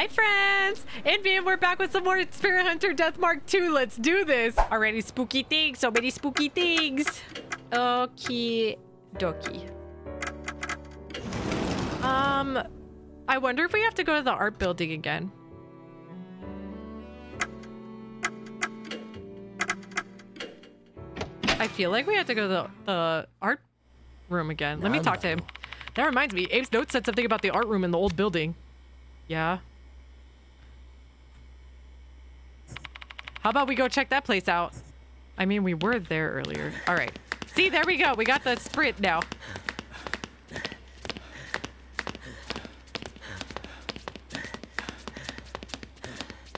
Hi friends! And we're back with some more Spirit Hunter Deathmark 2. Let's do this! Already spooky things, so many spooky things. Okie dokie. I wonder if we have to go to the art building again. I feel like we have to go to the art room again. Let me talk to him. That reminds me, Abe's note said something about the art room in the old building. Yeah. How about we go check that place out? I mean, we were there earlier. All right. See, there we go. We got the sprint now.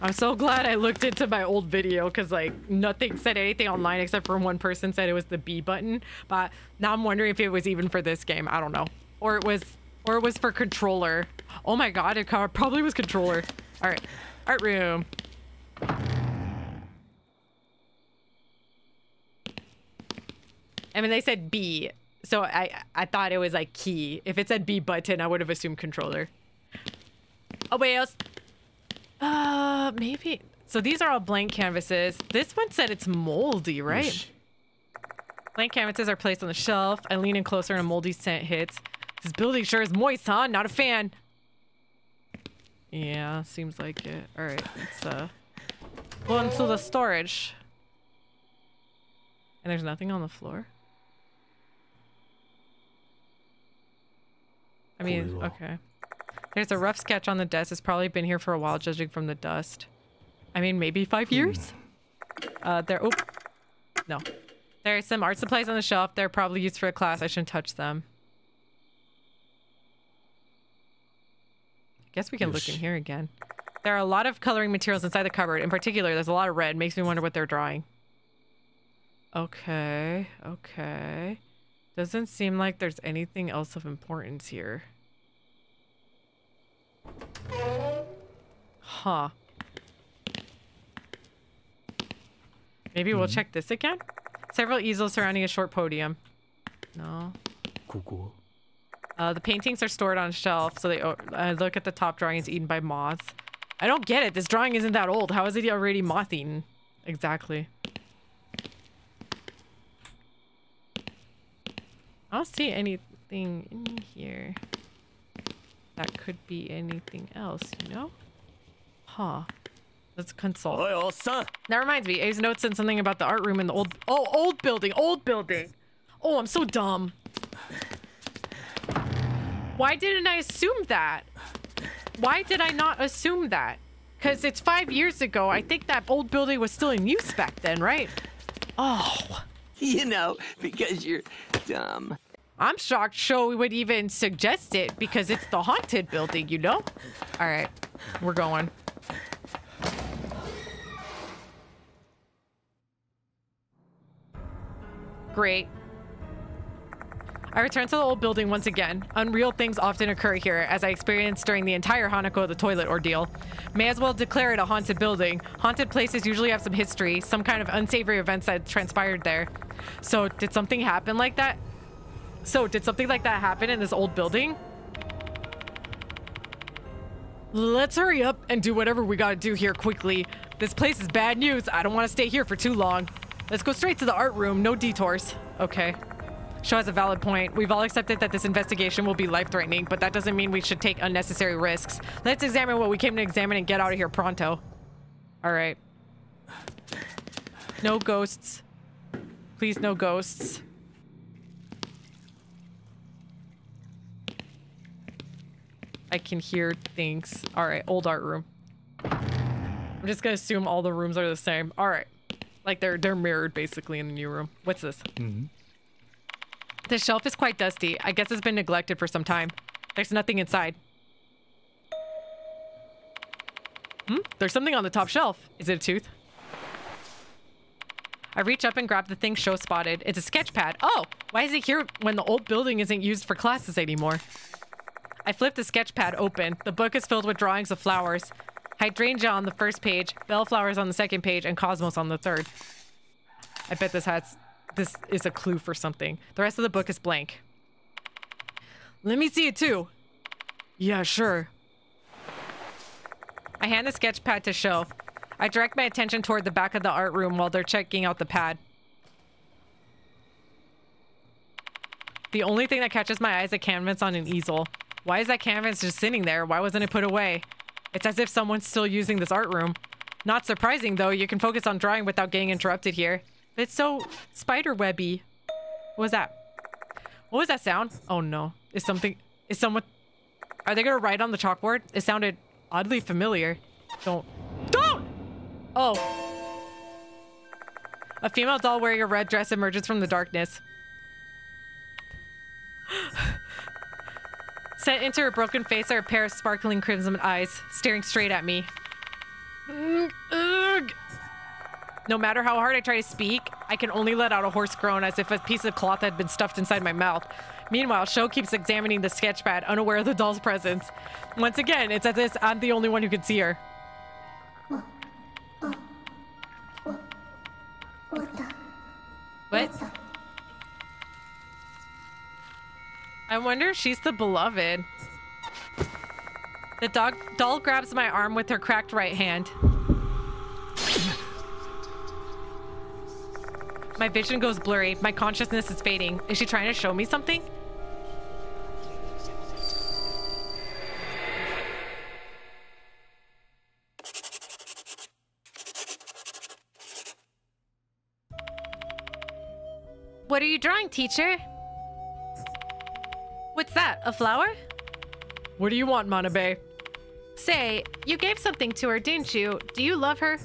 I'm so glad I looked into my old video because like nothing said anything online except for one person said it was the B button. But now I'm wondering if it was even for this game. I don't know. Or it was for controller. Oh my god, it probably was controller. All right. Art room. I mean, they said B, so I thought it was like key. If it said B button, I would have assumed controller. Oh, wait, else. Maybe. So these are all blank canvases. This one said it's moldy, right? Whoosh. Blank canvases are placed on the shelf. I lean in closer and a moldy scent hits. This building sure is moist, huh? Not a fan. Yeah, seems like it. All right, let's go into the storage. And there's nothing on the floor. I mean, okay. There's a rough sketch on the desk. It's probably been here for a while, judging from the dust. I mean, maybe 5 years? Oh, no. There's some art supplies on the shelf. They're probably used for a class. I shouldn't touch them. Guess we can look in here again. There are a lot of coloring materials inside the cupboard. In particular, there's a lot of red. Makes me wonder what they're drawing. Okay, okay. Doesn't seem like there's anything else of importance here. Huh. Maybe we'll check this again? Several easels surrounding a short podium. No. Cool. The paintings are stored on a shelf, so they look at the top drawing is eaten by moths. I don't get it. This drawing isn't that old. How is it already moth-eaten? Exactly. I don't see anything in here that could be anything else, you know? Huh. Let's consult. That reminds me, Abe's note said something about the art room in the old building. Oh, I'm so dumb. Why didn't I assume that? Why did I not assume that? Because it's 5 years ago. I think that old building was still in use back then, right? Oh. You know, because you're dumb. I'm shocked Show would even suggest it because it's the haunted building, you know? All right, we're going. Great. I return to the old building once again. Unreal things often occur here, as I experienced during the entire Hanako the toilet ordeal. May as well declare it a haunted building. Haunted places usually have some history, some kind of unsavory events that transpired there. So, did something happen like that? Did something like that happen in this old building? Let's hurry up and do whatever we gotta do here quickly. This place is bad news. I don't want to stay here for too long. Let's go straight to the art room. No detours. Okay. Show has a valid point. We've all accepted that this investigation will be life-threatening, but that doesn't mean we should take unnecessary risks. Let's examine what we came to examine and get out of here pronto. All right. No ghosts. Please, no ghosts. I can hear things. All right, old art room. I'm just gonna assume all the rooms are the same. All right, like they're mirrored basically in the new room. What's this? The shelf is quite dusty. I guess it's been neglected for some time. There's nothing inside. There's something on the top shelf. Is it a tooth? I reach up and grab the thing Show spotted. It's a sketch pad. Oh, why is it here when the old building isn't used for classes anymore? I flip the sketch pad open. The book is filled with drawings of flowers. Hydrangea on the first page, bellflowers on the second page, and cosmos on the third. I bet this is a clue for something. The rest of the book is blank. Let me see it too. Yeah, sure. I hand the sketch pad to Sho. I direct my attention toward the back of the art room while they're checking out the pad. The only thing that catches my eye is a canvas on an easel. Why is that canvas just sitting there? Why wasn't it put away? It's as if someone's still using this art room. Not surprising, though. You can focus on drawing without getting interrupted here. It's so spiderwebby. What was that? What was that sound? Oh no. Is someone... Are they gonna write on the chalkboard? It sounded oddly familiar. Don't! Oh. A female doll wearing a red dress emerges from the darkness. Set into her broken face are a pair of sparkling crimson eyes, staring straight at me. Ugh. No matter how hard I try to speak, I can only let out a hoarse groan as if a piece of cloth had been stuffed inside my mouth. Meanwhile, Sho keeps examining the sketchpad, unaware of the doll's presence. Once again, it's as if I'm the only one who can see her. What? I wonder if she's the beloved. The doll grabs my arm with her cracked right hand. My vision goes blurry. My consciousness is fading. Is she trying to show me something? What are you drawing, teacher? What's that? A flower? What do you want, Manabe? Say, you gave something to her, didn't you? Do you love her?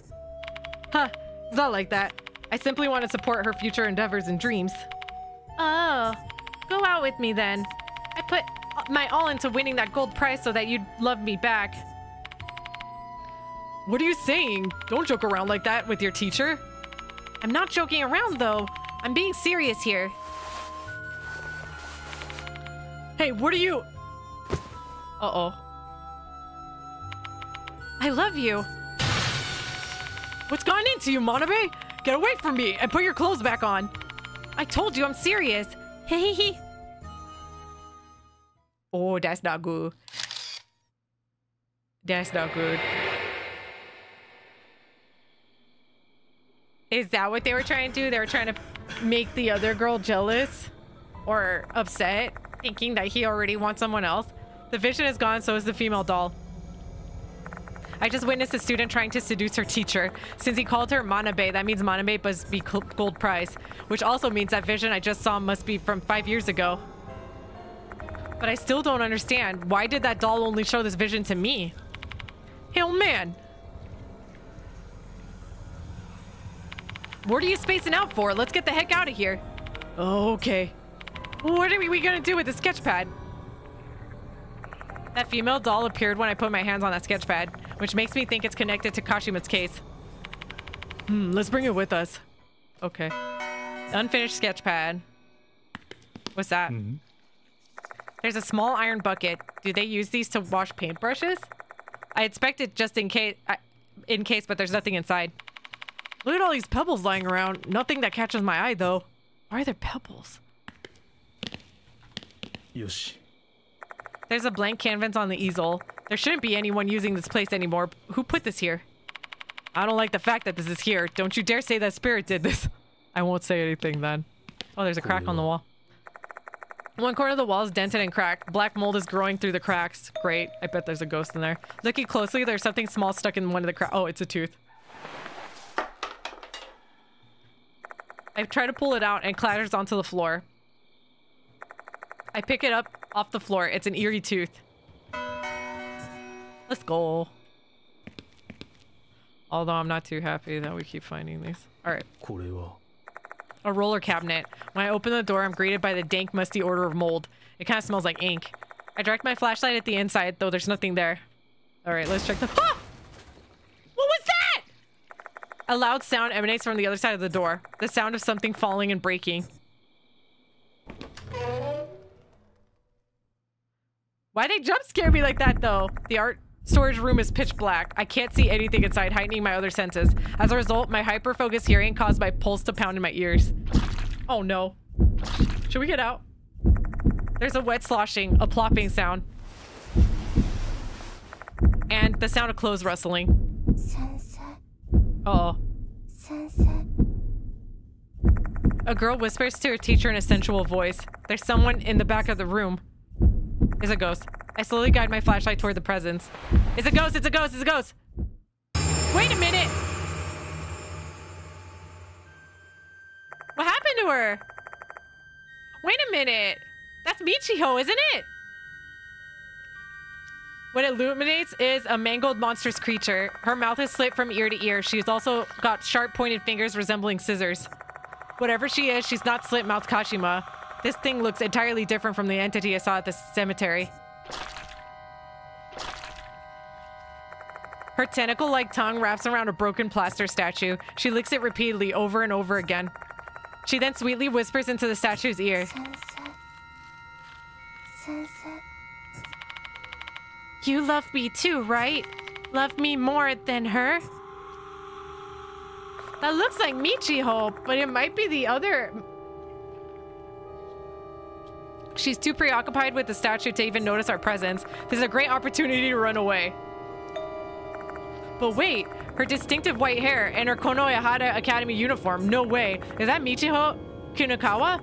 Huh, it's not like that. I simply want to support her future endeavors and dreams. Oh, go out with me then. I put my all into winning that gold prize so that you'd love me back. What are you saying? Don't joke around like that with your teacher. I'm not joking around though. I'm being serious here. Hey, what are you... Uh-oh. I love you. What's gone into you, Manabe? Get away from me and put your clothes back on. I told you I'm serious. Hehehe. Oh, that's not good. That's not good. Is that what they were trying to do? They were trying to make the other girl jealous or upset, thinking that he already wants someone else. The vision is gone, so is the female doll. I just witnessed a student trying to seduce her teacher. Since he called her Manabe, that means Manabe must be gold prize, which also means that vision I just saw must be from 5 years ago. But I still don't understand. Why did that doll only show this vision to me? Hell man! What are you spacing out for? Let's get the heck out of here. Oh, okay. What are we gonna do with the sketch pad? That female doll appeared when I put my hands on that sketch pad, which makes me think it's connected to Kashima's case. Let's bring it with us. Okay. Unfinished sketch pad. What's that? There's a small iron bucket. Do they use these to wash paintbrushes? I expected just in case, but there's nothing inside. Look at all these pebbles lying around. Nothing that catches my eye, though. Why are there pebbles? Yoshi. There's a blank canvas on the easel. There shouldn't be anyone using this place anymore. Who put this here? I don't like the fact that this is here. Don't you dare say that Spirit did this. I won't say anything then. Oh, there's a crack on the wall. One corner of the wall is dented and cracked. Black mold is growing through the cracks. Great. I bet there's a ghost in there. Looking closely, there's something small stuck in one of the cracks. Oh, it's a tooth. I try to pull it out and it clatters onto the floor. I pick it up off the floor. It's an eerie tooth. Let's go. Although I'm not too happy that we keep finding these. Alright. A roller cabinet. When I open the door, I'm greeted by the dank, musty odor of mold. It kind of smells like ink. I direct my flashlight at the inside, though there's nothing there. Alright, let's check the... Ah! What was that? A loud sound emanates from the other side of the door. The sound of something falling and breaking. Why'd they jump scare me like that, though? The art storage room is pitch black. I can't see anything inside, heightening my other senses. As a result, my hyper-focused hearing caused my pulse to pound in my ears. Oh no. Should we get out? There's a wet sloshing, a plopping sound. and the sound of clothes rustling. Sensei. Uh-oh. Sensei. A girl whispers to her teacher in a sensual voice. There's someone in the back of the room. It's a ghost. I slowly guide my flashlight toward the presence. It's a ghost! It's a ghost! It's a ghost! Wait a minute! What happened to her? Wait a minute! That's Michiho, isn't it? What it illuminates is a mangled monstrous creature. Her mouth is slit from ear to ear. She's also got sharp pointed fingers resembling scissors. Whatever she is, she's not slit-mouthed Kashima. This thing looks entirely different from the entity I saw at the cemetery. Her tentacle-like tongue wraps around a broken plaster statue. She licks it repeatedly over and over again. She then sweetly whispers into the statue's ear. Sensei. Sensei. You love me too, right? Love me more than her? That looks like Michiho, but it might be the other. She's too preoccupied with the statue to even notice our presence. This is a great opportunity to run away. But wait, her distinctive white hair and her Konohara Academy uniform. No way. Is that Michiho Kunakawa?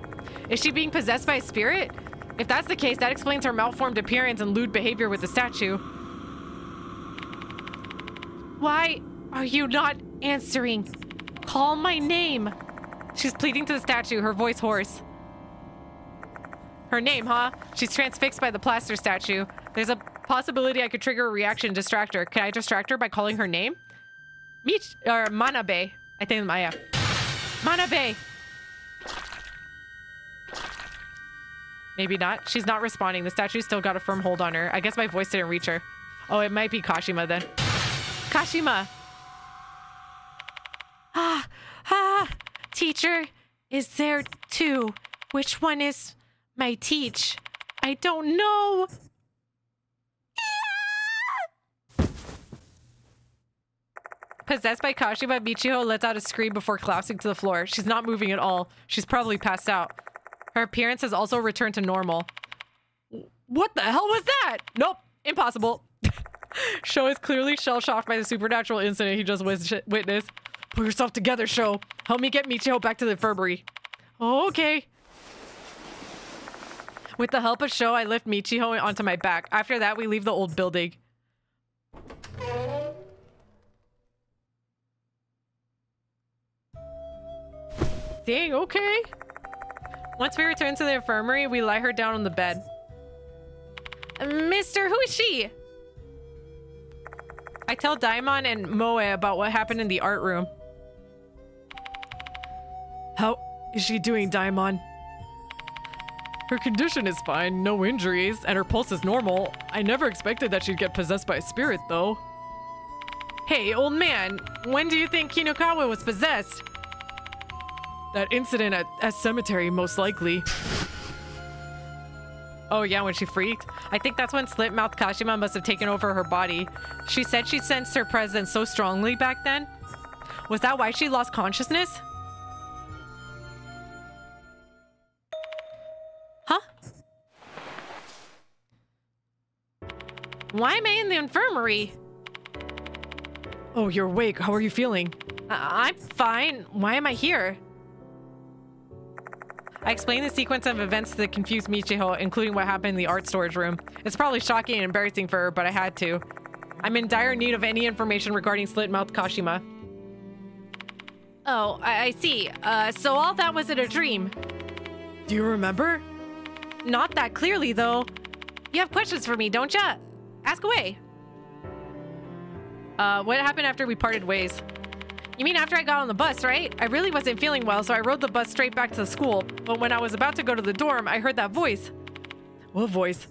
Is she being possessed by a spirit? If that's the case, that explains her malformed appearance and lewd behavior with the statue. Why are you not answering? Call my name. She's pleading to the statue, her voice hoarse. Her name, huh? She's transfixed by the plaster statue. There's a possibility I could trigger a reaction and distract her. Can I distract her by calling her name? Manabe. I think it's Maya. Manabe! Maybe not. She's not responding. The statue's still got a firm hold on her. I guess my voice didn't reach her. Oh, it might be Kashima then. Kashima! Teacher is there too. Which one is my teach? I don't know. Possessed by Kashima, Michiho lets out a scream before collapsing to the floor. She's not moving at all. She's probably passed out. Her appearance has also returned to normal. What the hell was that? Nope, impossible. Sho is clearly shell-shocked by the supernatural incident he just witnessed. Pull yourself together, Sho. Help me get Michiho back to the infirmary. Okay. With the help of Sho, I lift Michiho onto my back. After that, we leave the old building. Dang, okay. Once we return to the infirmary, we lie her down on the bed. Mister, who is she? I tell Daimon and Moe about what happened in the art room. How is she doing, Daimon? Her condition is fine, no injuries, and her pulse is normal. I never expected that she'd get possessed by a spirit, though. Hey, old man, when do you think Kinukawa was possessed? That incident at cemetery, most likely. Oh yeah, when she freaked? I think that's when slit-mouthed Kashima must have taken over her body. She said she sensed her presence so strongly back then. Was that why she lost consciousness? Huh? Why am I in the infirmary? Oh, you're awake. How are you feeling? I'm fine. Why am I here? I explained the sequence of events to the confused Michiho, including what happened in the art storage room. It's probably shocking and embarrassing for her, but I had to. I'm in dire need of any information regarding slit-mouthed Kashima. Oh, I see. So all that was in a dream. Do you remember? Not that clearly, though. You have questions for me, don't ya? Ask away. What happened after we parted ways? You mean after I got on the bus, right? I really wasn't feeling well, so I rode the bus straight back to the school. But when I was about to go to the dorm, I heard that voice. What voice?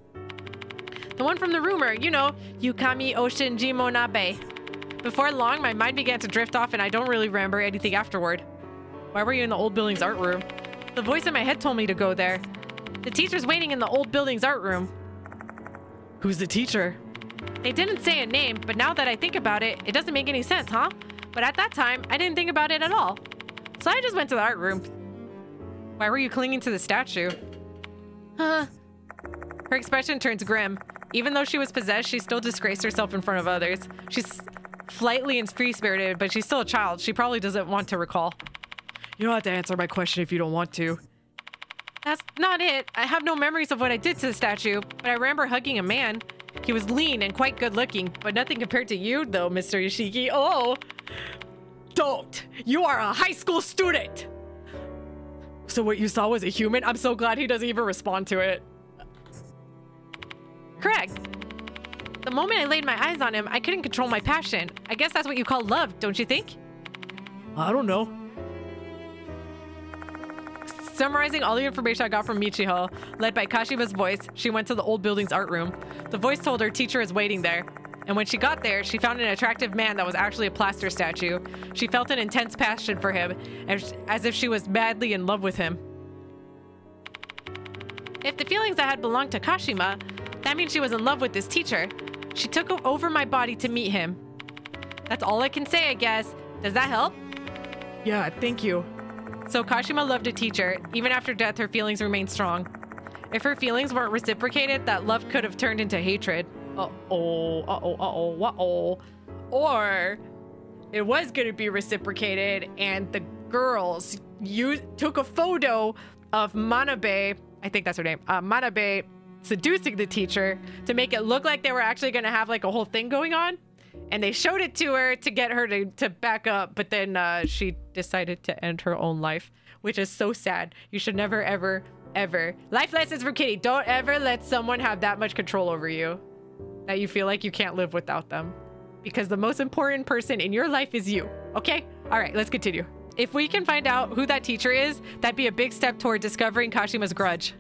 The one from the rumor, you know, Yukami Oshinji Monabe. Before long, my mind began to drift off and I don't really remember anything afterward. Why were you in the old building's art room? The voice in my head told me to go there. The teacher's waiting in the old building's art room. Who's the teacher? They didn't say a name, but now that I think about it, it doesn't make any sense, huh? But at that time, I didn't think about it at all. So I just went to the art room. Why were you clinging to the statue? Huh? Her expression turns grim. Even though she was possessed, she still disgraced herself in front of others. She's flightly and free-spirited, but she's still a child. She probably doesn't want to recall. You don't have to answer my question if you don't want to. That's not it. I have no memories of what I did to the statue, but I remember hugging a man. He was lean and quite good-looking, but nothing compared to you, though, Mr. Yoshiki. Oh! Don't! You are a high school student! So what you saw was a human? I'm so glad he doesn't even respond to it. Correct. The moment I laid my eyes on him, I couldn't control my passion. I guess that's what you call love, don't you think? I don't know. Summarizing all the information I got from Michiho, led by Kashima's voice, she went to the old building's art room. The voice told her teacher is waiting there. And when she got there, she found an attractive man that was actually a plaster statue. She felt an intense passion for him, as if she was madly in love with him. If the feelings I had belonged to Kashima, that means she was in love with this teacher. She took over my body to meet him. That's all I can say, I guess. Does that help? Yeah, thank you. So Kashima loved a teacher. Even after death, her feelings remained strong. If her feelings weren't reciprocated, that love could have turned into hatred. Or it was going to be reciprocated, and the girls took a photo of Manabe, I think that's her name, Manabe seducing the teacher to make it look like they were actually going to have like a whole thing going on. And they showed it to her to get her to back up, but then she decided to end her own life, which is so sad. You should never, ever, ever. Life lessons for Kitty. Don't ever let someone have that much control over you that you feel like you can't live without them. Because the most important person in your life is you, okay? All right, let's continue. If we can find out who that teacher is, that'd be a big step toward discovering Kashima's grudge.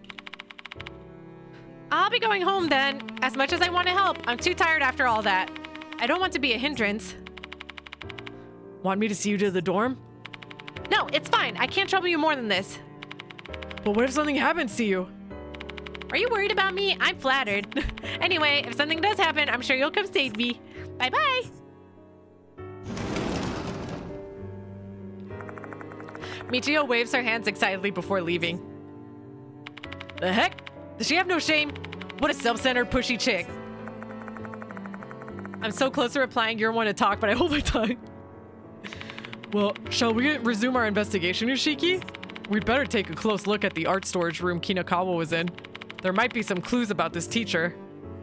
I'll be going home then. As much as I want to help, I'm too tired after all that. I don't want to be a hindrance. Want me to see you to the dorm? No, it's fine. I can't trouble you more than this. But what if something happens to you? Are you worried about me? I'm flattered. Anyway, if something does happen, I'm sure you'll come save me. Bye-bye. Michio waves her hands excitedly before leaving. The heck? Does she have no shame? What a self-centered, pushy chick. I'm so close to replying, you're one to talk, but I hold my tongue. Well, shall we resume our investigation, Yoshiki? We'd better take a close look at the art storage room Kinakawa was in. There might be some clues about this teacher.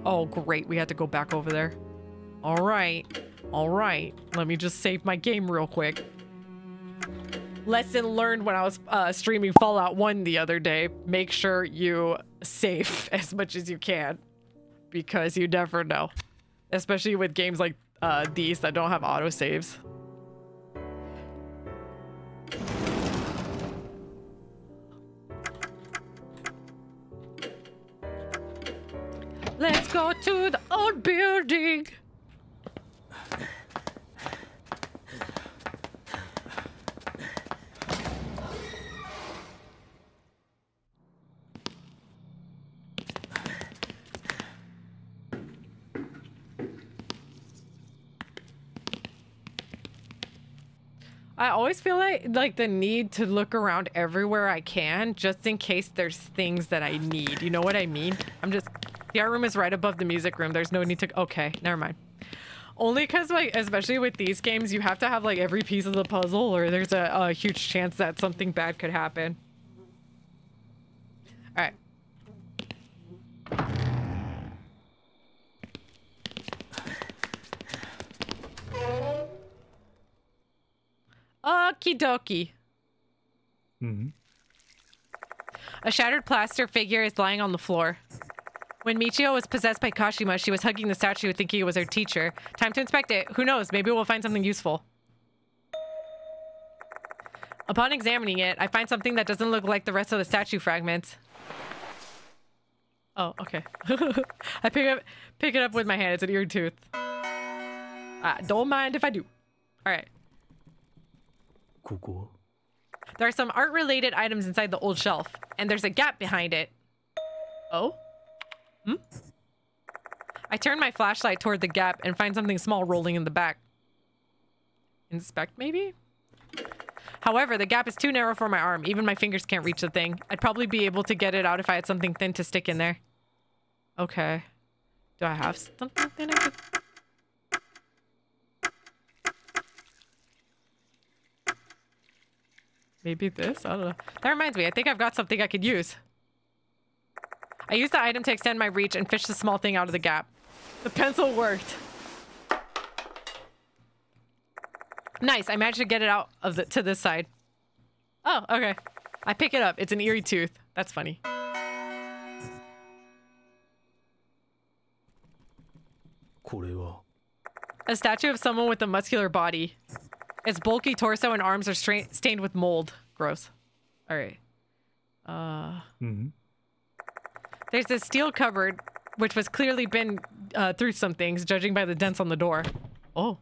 Oh, great. We had to go back over there. All right. All right. Let me just save my game real quick. Lesson learned when I was streaming Fallout 1 the other day. Make sure you save as much as you can, because you never know. Especially with games like these that don't have autosaves. Let's go to the old building. I always feel like the need to look around everywhere I can, just in case there's things that I need. You know what I mean? The art room is right above the music room. There's no need to, okay, never mind. Only because, like, especially with these games, you have to have, like, every piece of the puzzle, or there's a huge chance that something bad could happen. All right. Okie dokie. Mm-hmm. A shattered plaster figure is lying on the floor. When Michio was possessed by Kashima, she was hugging the statue thinking it was her teacher. Time to inspect it. Who knows? Maybe we'll find something useful. Upon examining it, I find something that doesn't look like the rest of the statue fragments. Oh, okay. I pick it up with my hand. It's an ear tooth. Don't mind if I do. All right. Cool. There are some art-related items inside the old shelf, and there's a gap behind it. Oh? I turn my flashlight toward the gap and find something small rolling in the back. Inspect, maybe? However, the gap is too narrow for my arm. Even my fingers can't reach the thing. I'd probably be able to get it out if I had something thin to stick in there. Okay. Do I have something that I could... Maybe this? I don't know. That reminds me. I think I've got something I could use. I used the item to extend my reach and fish the small thing out of the gap. The pencil worked. Nice. I managed to get it out of the to this side. Oh, okay. I pick it up. It's an eerie tooth. That's funny. A statue of someone with a muscular body. Its bulky torso and arms are stained with mold. Gross. All right. There's this steel cupboard, which was clearly been through some things, judging by the dents on the door. Oh.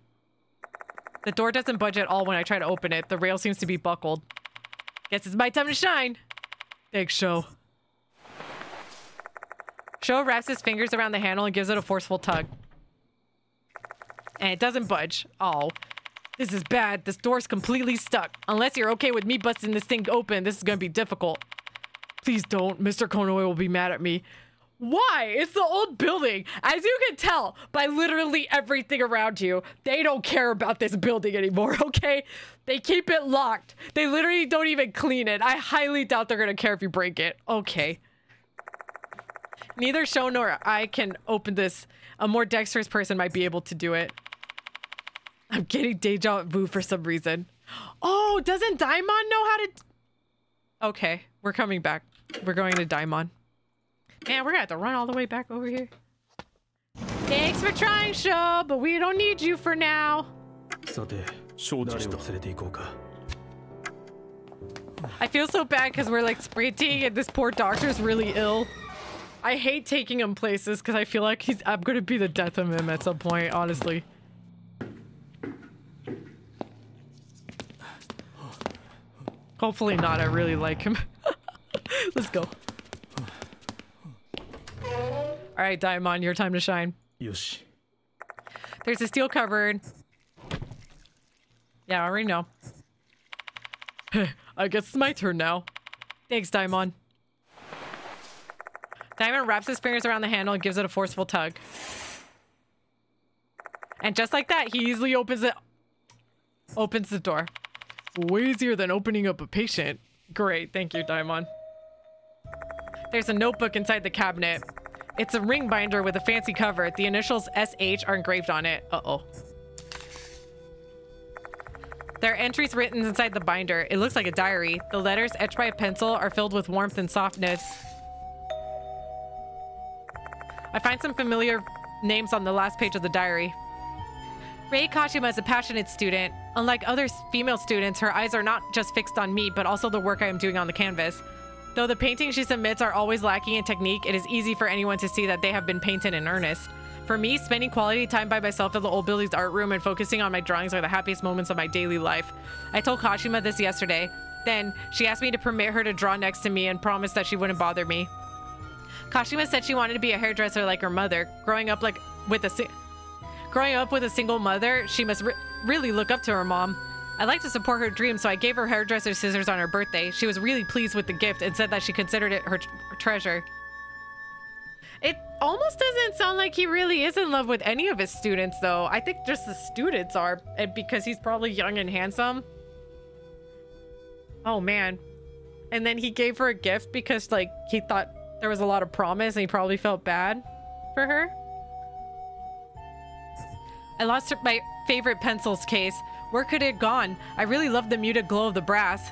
The door doesn't budge at all when I try to open it. The rail seems to be buckled. Guess it's my time to shine. Thanks, Sho. Sho wraps his fingers around the handle and gives it a forceful tug. And it doesn't budge. Oh. This is bad. This door's completely stuck. Unless you're okay with me busting this thing open, this is gonna be difficult. Please don't. Mr. Konoe will be mad at me. Why? It's the old building. As you can tell by literally everything around you, they don't care about this building anymore, okay? They keep it locked. They literally don't even clean it. I highly doubt they're gonna care if you break it. Okay. Neither Sho nor I can open this. A more dexterous person might be able to do it. I'm getting deja vu for some reason. Oh, doesn't Daimon know how to... Okay, we're coming back. We're going to Daimon. Man, we're gonna have to run all the way back over here. Thanks for trying, Sho, but we don't need you for now. I feel so bad because we're like sprinting and this poor doctor's really ill. I hate taking him places because I feel like I'm gonna be the death of him at some point, honestly. Hopefully not. I really like him. Let's go. All right, Daimon, your time to shine. Yoshi. There's a steel cupboard. Yeah, I already know. I guess it's my turn now. Thanks, Daimon. Daimon wraps his fingers around the handle and gives it a forceful tug. And just like that, he easily opens the door. Way easier than opening up a patient. Great, thank you, Daimon. There's a notebook inside the cabinet. It's a ring binder with a fancy cover. The initials SH are engraved on it. Uh-oh. There are entries written inside the binder. It looks like a diary. The letters, etched by a pencil, are filled with warmth and softness. I find some familiar names on the last page of the diary. Rei Kashima is a passionate student. Unlike other female students, her eyes are not just fixed on me, but also the work I am doing on the canvas. Though the paintings she submits are always lacking in technique, it is easy for anyone to see that they have been painted in earnest. For me, spending quality time by myself in the old building's art room and focusing on my drawings are the happiest moments of my daily life. I told Kashima this yesterday. Then, she asked me to permit her to draw next to me and promised that she wouldn't bother me. Kashima said she wanted to be a hairdresser like her mother. Growing up with a single mother, she must really look up to her mom. I like to support her dreams, so I gave her hairdresser scissors on her birthday. She was really pleased with the gift and said that she considered it her treasure. It almost doesn't sound like he really is in love with any of his students, though. I think just the students are, and because he's probably young and handsome. Oh, man. And then he gave her a gift because, like, he thought there was a lot of promise and he probably felt bad for her. I lost my favorite pencils case. Where could it have gone? I really loved the muted glow of the brass.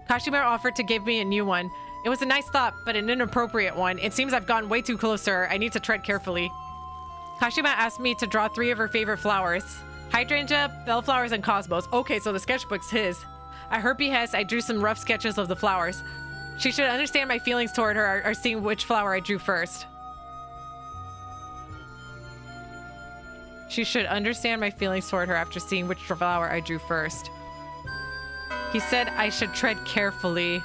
Kashima offered to give me a new one. It was a nice thought, but an inappropriate one. It seems I've gotten way too close to her. I need to tread carefully. Kashima asked me to draw 3 of her favorite flowers. Hydrangea, bellflowers, and cosmos. Okay, so the sketchbook's his. At her behest, I drew some rough sketches of the flowers. She should understand my feelings toward her or seeing which flower I drew first. She should understand my feelings toward her after seeing which flower I drew first. He said I should tread carefully.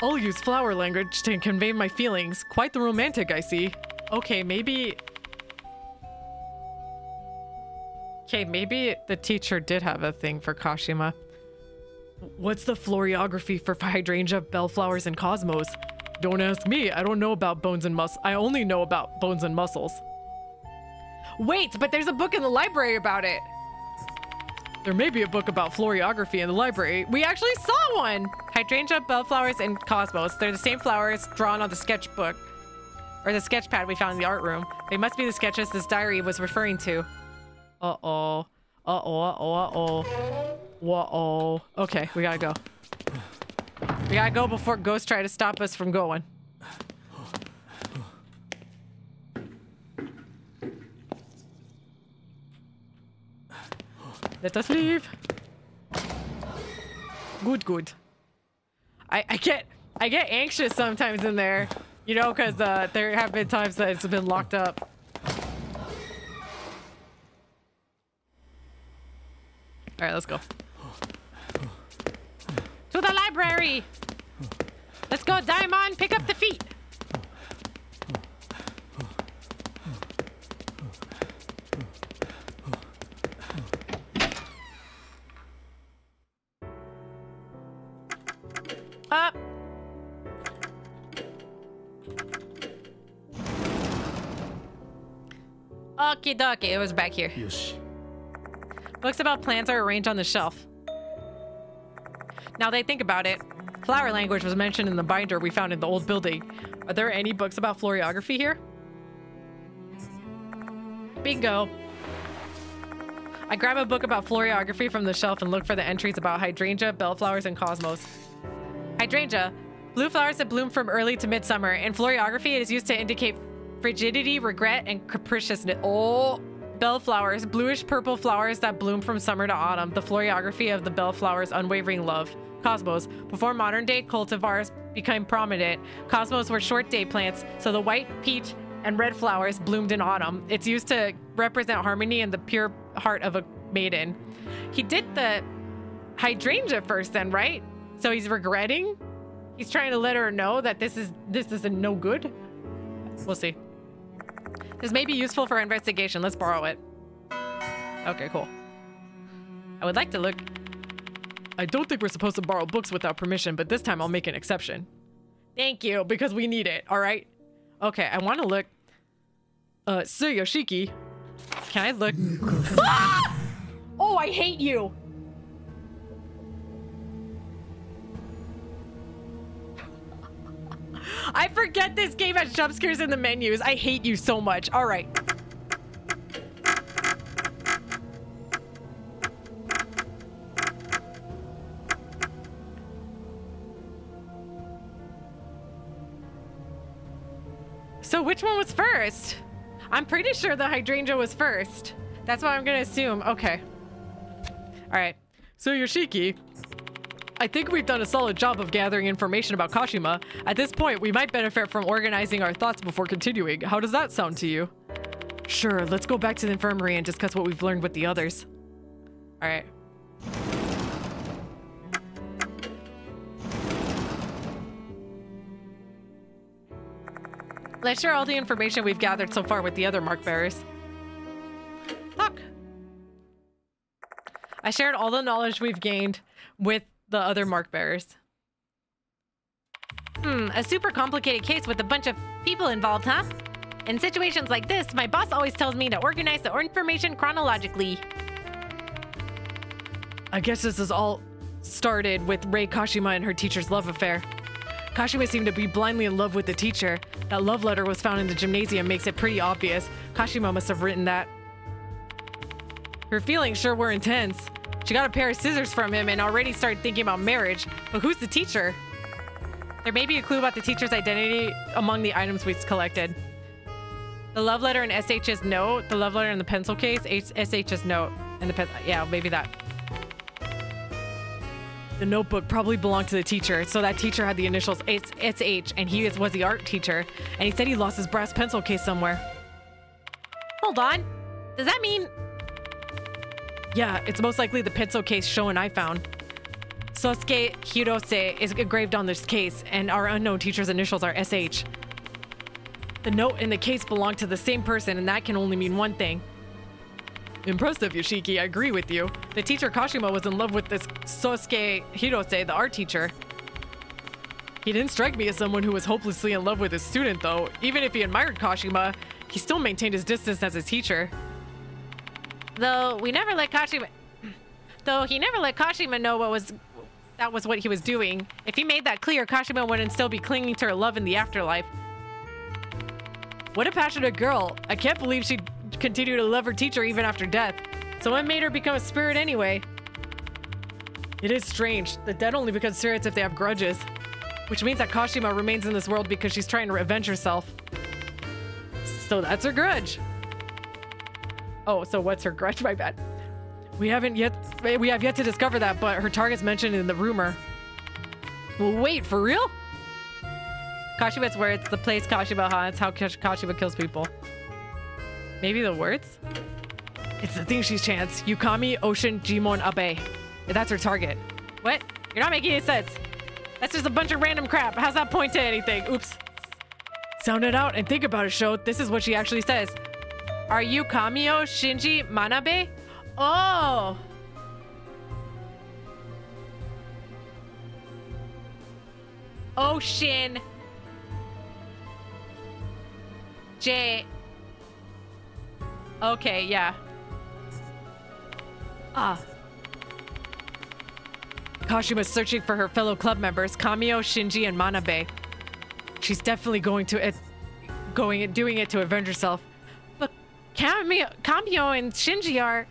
I'll use flower language to convey my feelings. Quite the romantic, I see. Okay, maybe the teacher did have a thing for Kashima. What's the florography for hydrangea, bellflowers, and cosmos? Don't ask me. I don't know about bones and muscles. I only know about bones and muscles. Wait, but there's a book in the library about it. There may be a book about florography in the library. We actually saw one. Hydrangea, bellflowers, and cosmos. They're the same flowers drawn on the sketchbook. Or the sketch pad we found in the art room. They must be the sketches this diary was referring to. Uh-oh. Uh-oh, uh-oh, uh-oh. Whoa-oh. Okay, we gotta go. We gotta go before ghosts try to stop us from going. Let us leave. Good, good. I get anxious sometimes in there, you know, because there have been times that it's been locked up. All right, let's go. To the library. Let's go, Daimon. Pick up the feet. Up. Okie dokie, it was back here. Yosh. Books about plants are arranged on the shelf. Now they think about it. Flower language was mentioned in the binder we found in the old building. Are there any books about florography here? Bingo. I grab a book about florography from the shelf and look for the entries about hydrangea, bellflowers, and cosmos. Hydrangea, blue flowers that bloom from early to midsummer. In florography, it is used to indicate frigidity, regret, and capriciousness. Oh, bellflowers, bluish purple flowers that bloom from summer to autumn. The florography of the bellflower's unwavering love. Cosmos, before modern day cultivars became prominent, cosmos were short day plants, so the white, peach, and red flowers bloomed in autumn. It's used to represent harmony and the pure heart of a maiden. He did the hydrangea first then, right? So he's regretting? He's trying to let her know that this is no good? We'll see. This may be useful for investigation. Let's borrow it. Okay, cool. I would like to look. I don't think we're supposed to borrow books without permission, but this time I'll make an exception. Thank you, because we need it, all right? Okay, I want to look. Sir Yoshiki, can I look? Ah! Oh, I hate you. I forget this game has jump scares in the menus. I hate you so much. All right. So which one was first? I'm pretty sure the hydrangea was first. That's what I'm gonna assume. Okay. All right. So Yoshiki, I think we've done a solid job of gathering information about Kashima. At this point, we might benefit from organizing our thoughts before continuing. How does that sound to you? Sure, let's go back to the infirmary and discuss what we've learned with the others. All right. Let's share all the information we've gathered so far with the other mark bearers. Look. I shared all the knowledge we've gained with the other mark bearers. A super complicated case with a bunch of people involved, huh? In situations like this, my boss always tells me to organize the information chronologically. I guess this is all started with Rei Kashima and her teacher's love affair. Kashima seemed to be blindly in love with the teacher. That love letter was found in the gymnasium makes it pretty obvious. Kashima must have written that. Her feelings sure were intense. She got a pair of scissors from him and already started thinking about marriage. But who's the teacher? There may be a clue about the teacher's identity among the items we've collected. The love letter and SH's note. The love letter in the pencil case. SH's note. And the pen. Yeah, maybe that. The notebook probably belonged to the teacher. So that teacher had the initials SH and he was the art teacher. And he said he lost his brass pencil case somewhere. Hold on. Does that mean... Yeah, it's most likely the pencil case Sho I found. Sosuke Hirose is engraved on this case, and our unknown teacher's initials are SH. The note in the case belonged to the same person, and that can only mean one thing. Impressive, Yoshiki, I agree with you. The teacher Kashima was in love with this Sosuke Hirose, the art teacher. He didn't strike me as someone who was hopelessly in love with his student, though. Even if he admired Kashima, he still maintained his distance as a teacher. Though he never let Kashima know that was what he was doing. If he made that clear, Kashima wouldn't still be clinging to her love in the afterlife. What a passionate girl. I can't believe she'd continue to love her teacher even after death. So what made her become a spirit anyway? It is strange. The dead only become spirits if they have grudges. Which means that Kashima remains in this world because she's trying to revenge herself. So that's her grudge. Oh, so what's her grudge? My bad. We have yet to discover that, but her target's mentioned in the rumor. Well, wait, for real? Kashima's words, the place Kashima haunts, how Kashima kills people. Maybe the words? It's the thing she chants. Yukami, Ocean, Jimon, Abe. That's her target. What? You're not making any sense. That's just a bunch of random crap. How's that point to anything? Oops. Sound it out and think about it, Sho. This is what she actually says. Are you Kamio, Shinji, Manabe? Oh. Ocean. J. Okay, yeah. Ah. Kashima's searching for her fellow club members, Kamio, Shinji, and Manabe. She's definitely doing it to avenge herself. But Kamio and Shinji are...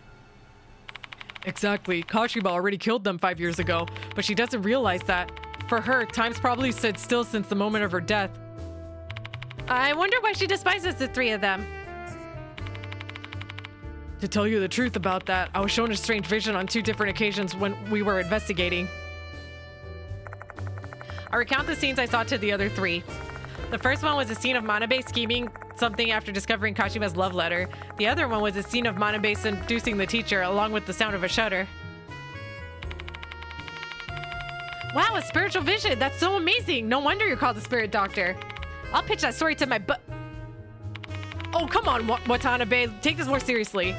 Exactly. Kashima already killed them 5 years ago, but she doesn't realize that. For her, time's probably stood still since the moment of her death. I wonder why she despises the three of them. To tell you the truth about that, I was shown a strange vision on 2 different occasions when we were investigating. I recount the scenes I saw to the other 3. The first one was a scene of Manabe scheming something after discovering Kashima's love letter. The other one was a scene of Manabe seducing the teacher, along with the sound of a shutter. Wow, a spiritual vision! That's so amazing! No wonder you're called the spirit doctor. I'll pitch that story to my Oh, come on, Watanabe. Take this more seriously.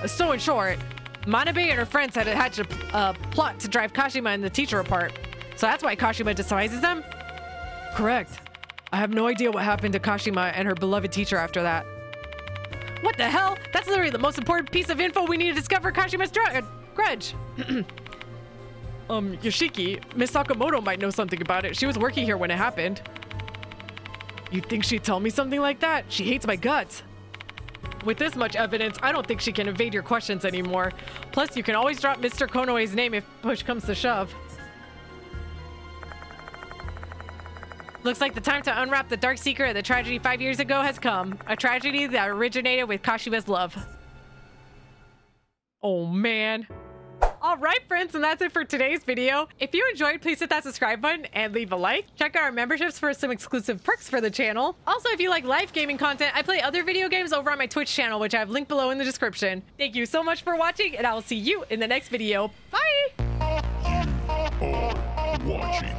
So in short, Manabe and her friends had hatched a plot to drive Kashima and the teacher apart. So that's why Kashima despises them? Correct. I have no idea what happened to Kashima and her beloved teacher after that. What the hell? That's literally the most important piece of info we need to discover Kashima's grudge. Yoshiki, Miss Sakamoto might know something about it. She was working here when it happened. You'd think she'd tell me something like that? She hates my guts. With this much evidence, I don't think she can evade your questions anymore. Plus, you can always drop Mr. Konoe's name if push comes to shove. Looks like the time to unwrap the dark secret of the tragedy 5 years ago has come. A tragedy that originated with Kashima's love. Oh, man. All right, friends, and that's it for today's video. If you enjoyed, please hit that subscribe button and leave a like. Check out our memberships for some exclusive perks for the channel. Also, if you like live gaming content, I play other video games over on my Twitch channel, which I have linked below in the description. Thank you so much for watching, and I will see you in the next video. Bye! You are watching